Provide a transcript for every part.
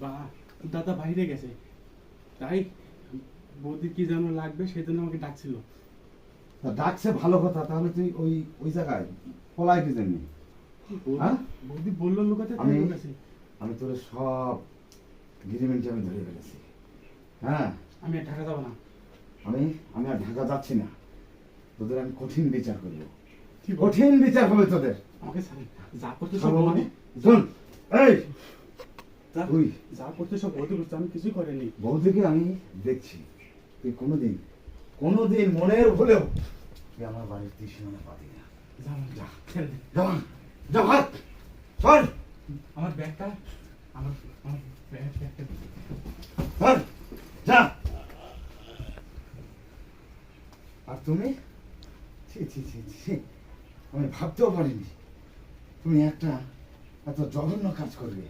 বা দাদা বাইরে গেছে, তাই বৌদি কি যেন লাগবে সেই জন্য আমাকে ডাকছিল। তা ডাকছে ভালো কথা, তাহলে তুই ওই ওই জায়গায় পলাই কি জন্য? হ্যাঁ? বৌদি বললো লুকাতে, তাই আমি লুকাছি। আমি তোর সব গিরিমেন্টে আমি ধরে ফেলেছি। হ্যাঁ, আমি আর ঢাকা যাবো না। আমি আমি আর ঢাকা যাচ্ছি না। তোদের আমি কঠিন বিচার করবো, কি বল? কঠিন বিচার হবে তোদের। আমাকে ছাড়েন, যা করতে সব ছাড়বো মানে? বৌদি, শোন, এই যা- তুই যা করতে সব বৌদি করছে, আমি কিছুই করিনি। বৌদিকে আমি দেখছি, তুই কোনোদিন কোনোদিন মনের ভুলেও তুই আমার বাড়ির ত্রিসীমানা পাবি না। যা ছেড়ে দে। যা যা হাত চল, আমার ব্যাগটা, আমার আমার ব্যাগটা চল যা। আর তুমি, ছি ছি ছি ছি, আমি ভাবতেও পারিনি তুমি একটা এত জঘন্য কাজ করবে।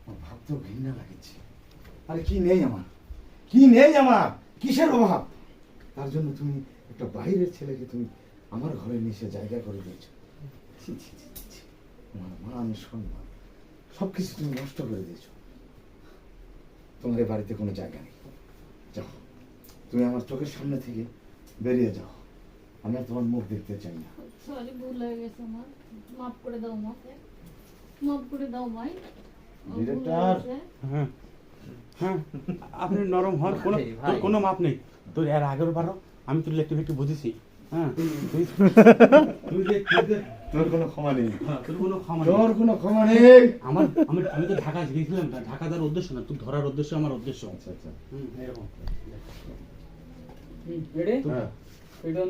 আমার ভাবতেও ঘৃণা লাগছে। আরে কি নেই আমার, কি নেই আমার, কিসের অভাব? তার জন্য তুমি একটা বাইরের ছেলেকে তুমি আমার ঘরে নিয়ে এসে জায়গা করে দিয়েছো। ছি ছি ছি ছি ছি। আমার মান সম্মান সব কিছু তুমি নষ্ট করে দিয়েছো। তোমার এই বাড়িতে কোনো জায়গা নেই। যাও, তুমি আমার চোখের সামনে থেকে বেরিয়ে যাও। আমি আর তোমার মুখ দেখতে চাই না। সরি, ভুল হয়ে গেছে আমার, মাফ করে দাও মাকে, মাফ করে দাও মাই। ডিরেক্টর। হ্যাঁ হ্যাঁ, আপনি নরম হন, কোনো তোর কোনো মাপ নেই। তোর এর আগের বারও আমি তোর একটু একটু বুঝেছি। হ্যাঁ, তুই তোর কোনো ক্ষমা নেই, তোর কোনো ক্ষমা নেই। তোর কোনো ক্ষমা নেই। আমার আমি আমি তো ঢাকা গিয়েছিলাম, ঢাকা যাওয়ার উদ্দেশ্য না, তুই ধরার উদ্দেশ্য আমার উদ্দেশ্য। আচ্ছা আচ্ছা, এরকম রেডি? হ্যাঁ। ভিডিও